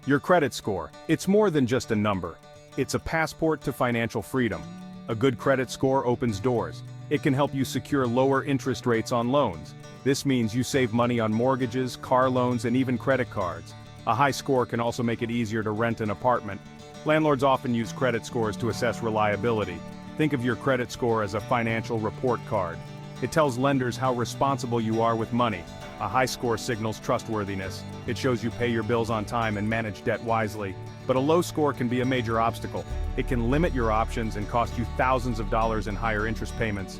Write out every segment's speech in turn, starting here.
Your credit score. It's more than just a number. It's a passport to financial freedom. A good credit score opens doors. It can help you secure lower interest rates on loans. This means you save money on mortgages, car loans, and even credit cards. A high score can also make it easier to rent an apartment. Landlords often use credit scores to assess reliability. Think of your credit score as a financial report card. It tells lenders how responsible you are with money. A high score signals trustworthiness. It shows you pay your bills on time and manage debt wisely. But a low score can be a major obstacle. It can limit your options and cost you thousands of dollars in higher interest payments.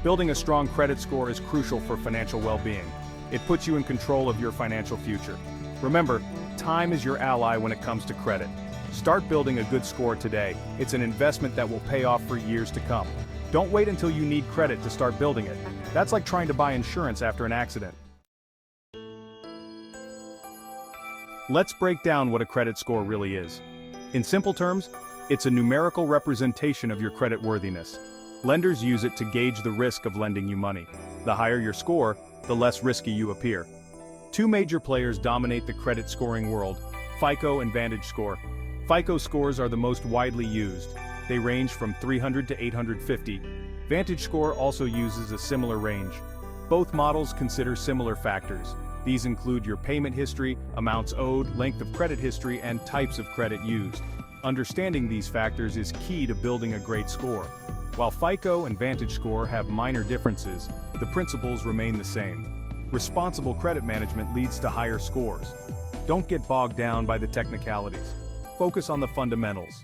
Building a strong credit score is crucial for financial well-being. It puts you in control of your financial future. Remember, time is your ally when it comes to credit. Start building a good score today. It's an investment that will pay off for years to come. Don't wait until you need credit to start building it. That's like trying to buy insurance after an accident. Let's break down what a credit score really is. In simple terms, it's a numerical representation of your credit worthiness. Lenders use it to gauge the risk of lending you money. The higher your score, the less risky you appear. Two major players dominate the credit scoring world: FICO and VantageScore. FICO scores are the most widely used. They range from 300 to 850. VantageScore also uses a similar range. Both models consider similar factors. These include your payment history, amounts owed, length of credit history, and types of credit used. Understanding these factors is key to building a great score. While FICO and VantageScore have minor differences, the principles remain the same. Responsible credit management leads to higher scores. Don't get bogged down by the technicalities. Focus on the fundamentals.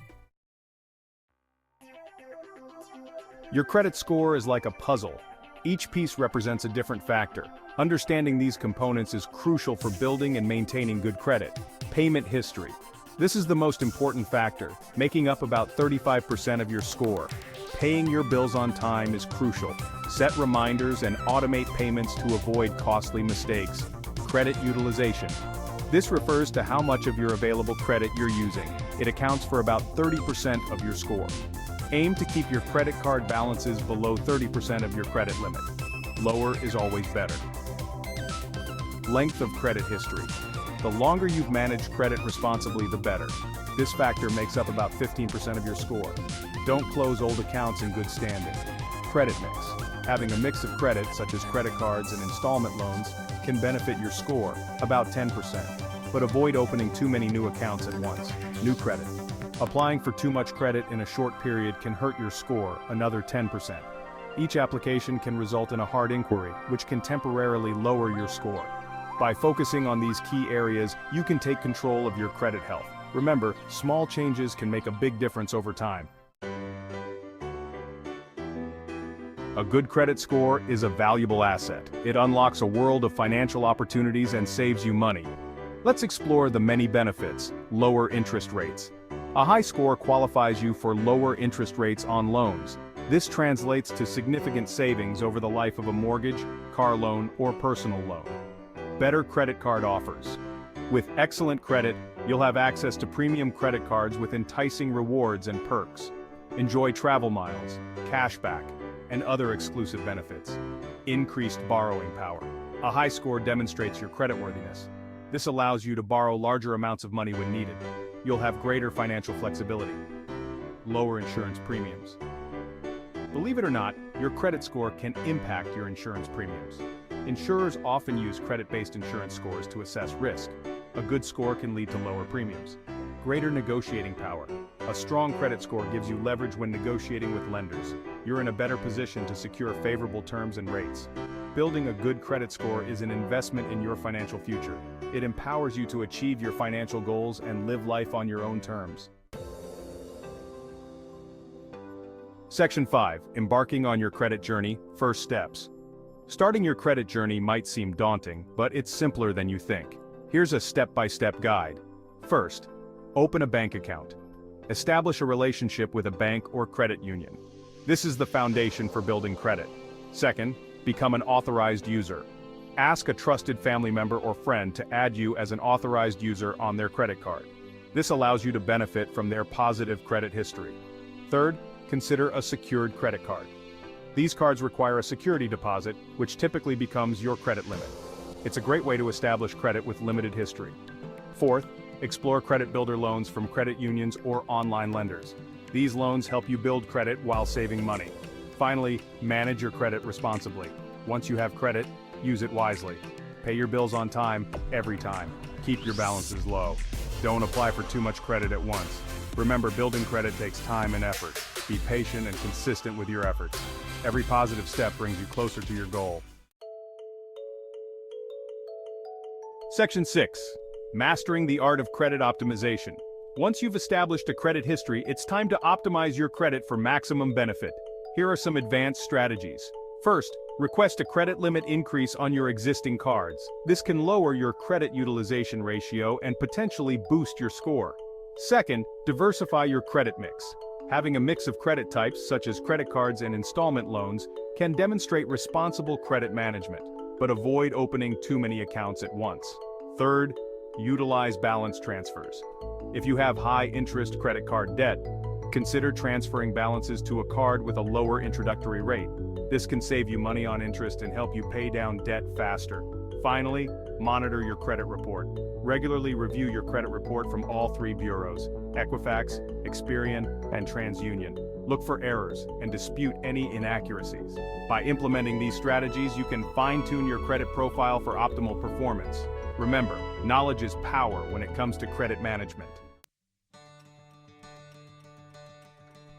Your credit score is like a puzzle. Each piece represents a different factor. Understanding these components is crucial for building and maintaining good credit. Payment history. This is the most important factor, making up about 35% of your score. Paying your bills on time is crucial. Set reminders and automate payments to avoid costly mistakes. Credit utilization. This refers to how much of your available credit you're using. It accounts for about 30% of your score. Aim to keep your credit card balances below 30% of your credit limit. Lower is always better. Length of credit history. The longer you've managed credit responsibly, the better. This factor makes up about 15% of your score. Don't close old accounts in good standing. Credit mix. Having a mix of credit, such as credit cards and installment loans, can benefit your score, about 10%. But avoid opening too many new accounts at once. New credit. Applying for too much credit in a short period can hurt your score, another 10%. Each application can result in a hard inquiry, which can temporarily lower your score. By focusing on these key areas, you can take control of your credit health. Remember, small changes can make a big difference over time. A good credit score is a valuable asset. It unlocks a world of financial opportunities and saves you money. Let's explore the many benefits. Lower interest rates. A high score qualifies you for lower interest rates on loans. This translates to significant savings over the life of a mortgage, car loan, or personal loan. Better credit card offers. With excellent credit, you'll have access to premium credit cards with enticing rewards and perks. Enjoy travel miles, cashback, and other exclusive benefits. Increased borrowing power. A high score demonstrates your creditworthiness. This allows you to borrow larger amounts of money when needed. You'll have greater financial flexibility. Lower insurance premiums. Believe it or not, your credit score can impact your insurance premiums. Insurers often use credit-based insurance scores to assess risk. A good score can lead to lower premiums. Greater negotiating power. A strong credit score gives you leverage when negotiating with lenders. You're in a better position to secure favorable terms and rates. Building a good credit score is an investment in your financial future. It empowers you to achieve your financial goals and live life on your own terms. Section 5. Embarking on your credit journey, first steps. Starting your credit journey might seem daunting, but it's simpler than you think. Here's a step-by-step guide. First, open a bank account. Establish a relationship with a bank or credit union. This is the foundation for building credit. Second, become an authorized user. Ask a trusted family member or friend to add you as an authorized user on their credit card. This allows you to benefit from their positive credit history. Third, consider a secured credit card. These cards require a security deposit, which typically becomes your credit limit. It's a great way to establish credit with limited history. Fourth, Explore credit builder loans from credit unions or online lenders. These loans help you build credit while saving money. Finally, manage your credit responsibly. Once you have credit, use it wisely. Pay your bills on time, every time. Keep your balances low. Don't apply for too much credit at once. Remember, building credit takes time and effort. Be patient and consistent with your efforts. Every positive step brings you closer to your goal. Section 6. Mastering the art of credit optimization. Once you've established a credit history, it's time to optimize your credit for maximum benefit. Here are some advanced strategies. First, request a credit limit increase on your existing cards. This can lower your credit utilization ratio and potentially boost your score. Second, diversify your credit mix. Having a mix of credit types, such as credit cards and installment loans, can demonstrate responsible credit management, but avoid opening too many accounts at once. Third, utilize balance transfers. If you have high-interest credit card debt, consider transferring balances to a card with a lower introductory rate. This can save you money on interest and help you pay down debt faster. Finally, monitor your credit report. Regularly review your credit report from all three bureaus, Equifax, Experian, and TransUnion. Look for errors and dispute any inaccuracies. By implementing these strategies, you can fine-tune your credit profile for optimal performance. Remember, knowledge is power when it comes to credit management.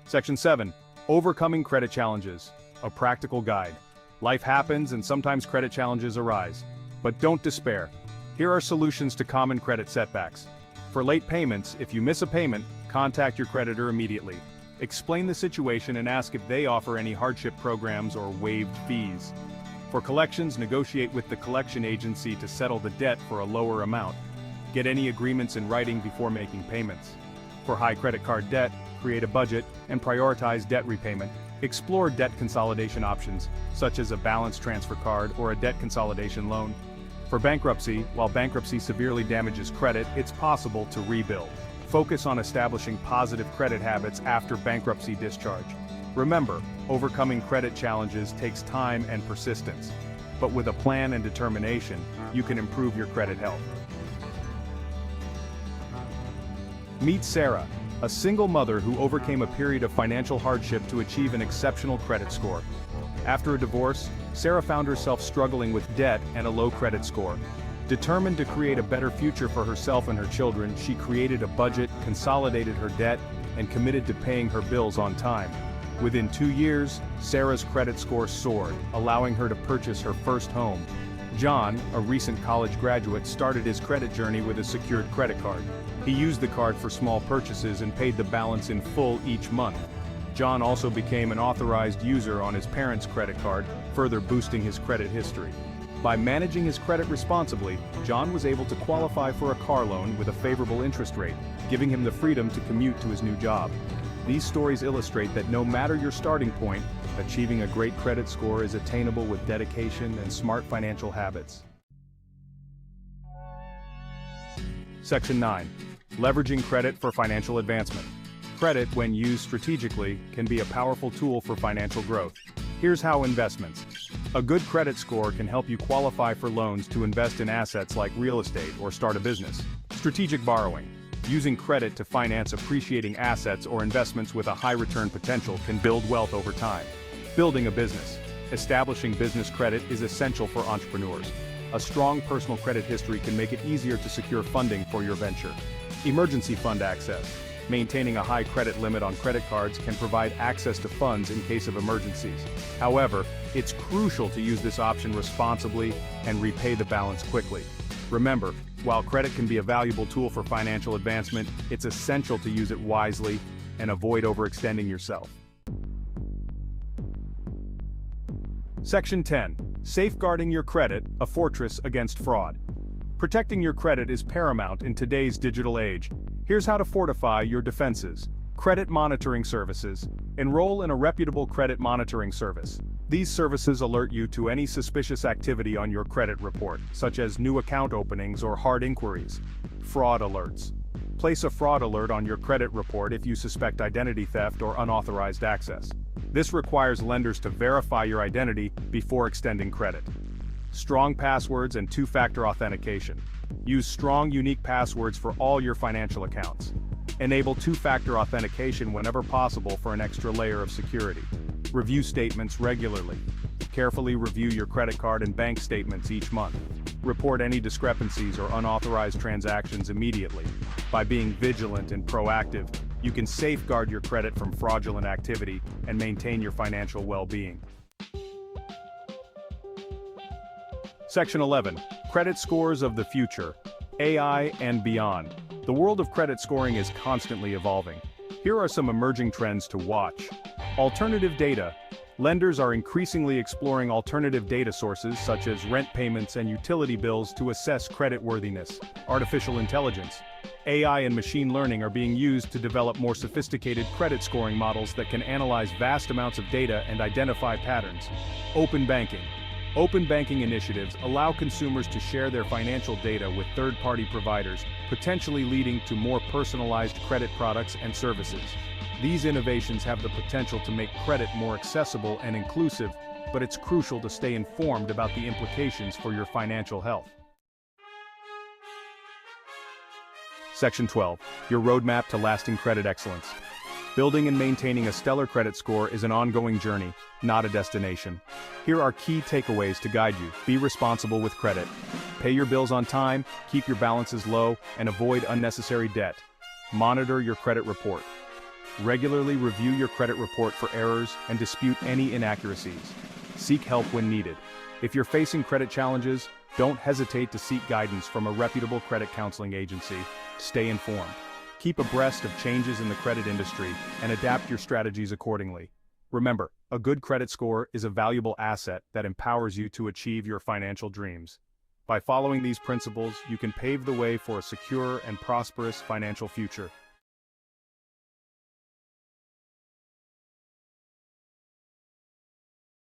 Section 7. Overcoming credit challenges. A practical guide. Life happens and sometimes credit challenges arise. But don't despair. Here are solutions to common credit setbacks. For late payments, if you miss a payment, contact your creditor immediately. Explain the situation and ask if they offer any hardship programs or waived fees. For collections, negotiate with the collection agency to settle the debt for a lower amount. Get any agreements in writing before making payments. For high credit card debt, create a budget and prioritize debt repayment. Explore debt consolidation options, such as a balance transfer card or a debt consolidation loan. For bankruptcy, while bankruptcy severely damages credit, it's possible to rebuild. Focus on establishing positive credit habits after bankruptcy discharge. Remember, overcoming credit challenges takes time and persistence. But with a plan and determination, you can improve your credit health. Meet Sarah, a single mother who overcame a period of financial hardship to achieve an exceptional credit score. After a divorce, Sarah found herself struggling with debt and a low credit score. Determined to create a better future for herself and her children, she created a budget, consolidated her debt, and committed to paying her bills on time. Within 2 years, Sarah's credit score soared, allowing her to purchase her first home. John, a recent college graduate, started his credit journey with a secured credit card. He used the card for small purchases and paid the balance in full each month. John also became an authorized user on his parents' credit card, further boosting his credit history. By managing his credit responsibly, John was able to qualify for a car loan with a favorable interest rate, giving him the freedom to commute to his new job. These stories illustrate that no matter your starting point, achieving a great credit score is attainable with dedication and smart financial habits. Section 9. Leveraging credit for financial advancement. Credit, when used strategically, can be a powerful tool for financial growth. Here's how: investments. A good credit score can help you qualify for loans to invest in assets like real estate or start a business. Strategic borrowing. Using credit to finance appreciating assets or investments with a high return potential can build wealth over time. Building a business. Establishing business credit is essential for entrepreneurs. A strong personal credit history can make it easier to secure funding for your venture. Emergency fund access. Maintaining a high credit limit on credit cards can provide access to funds in case of emergencies. However, it's crucial to use this option responsibly and repay the balance quickly. Remember, while credit can be a valuable tool for financial advancement, it's essential to use it wisely and avoid overextending yourself. Section 10. Safeguarding your credit, a fortress against fraud. Protecting your credit is paramount in today's digital age. Here's how to fortify your defenses. Credit monitoring services. Enroll in a reputable credit monitoring service. These services alert you to any suspicious activity on your credit report, such as new account openings or hard inquiries. Fraud alerts. Place a fraud alert on your credit report if you suspect identity theft or unauthorized access. This requires lenders to verify your identity before extending credit. Strong passwords and two-factor authentication. Use strong, unique passwords for all your financial accounts. Enable two-factor authentication whenever possible for an extra layer of security. Review statements regularly. Carefully review your credit card and bank statements each month. Report any discrepancies or unauthorized transactions immediately. By being vigilant and proactive, you can safeguard your credit from fraudulent activity and maintain your financial well-being. Section 11. Credit Scores of the Future. AI and Beyond. The world of credit scoring is constantly evolving. Here are some emerging trends to watch. Alternative data. Lenders are increasingly exploring alternative data sources such as rent payments and utility bills to assess creditworthiness. Artificial intelligence. AI and machine learning are being used to develop more sophisticated credit scoring models that can analyze vast amounts of data and identify patterns. Open banking. Open banking initiatives allow consumers to share their financial data with third-party providers, potentially leading to more personalized credit products and services. These innovations have the potential to make credit more accessible and inclusive, but it's crucial to stay informed about the implications for your financial health. Section 12. Your roadmap to lasting credit excellence. Building and maintaining a stellar credit score is an ongoing journey, not a destination. Here are key takeaways to guide you. Be responsible with credit. Pay your bills on time, keep your balances low, and avoid unnecessary debt. Monitor your credit report. Regularly review your credit report for errors and dispute any inaccuracies. Seek help when needed. If you're facing credit challenges, don't hesitate to seek guidance from a reputable credit counseling agency. Stay informed. Keep abreast of changes in the credit industry and adapt your strategies accordingly. Remember, a good credit score is a valuable asset that empowers you to achieve your financial dreams. By following these principles, you can pave the way for a secure and prosperous financial future.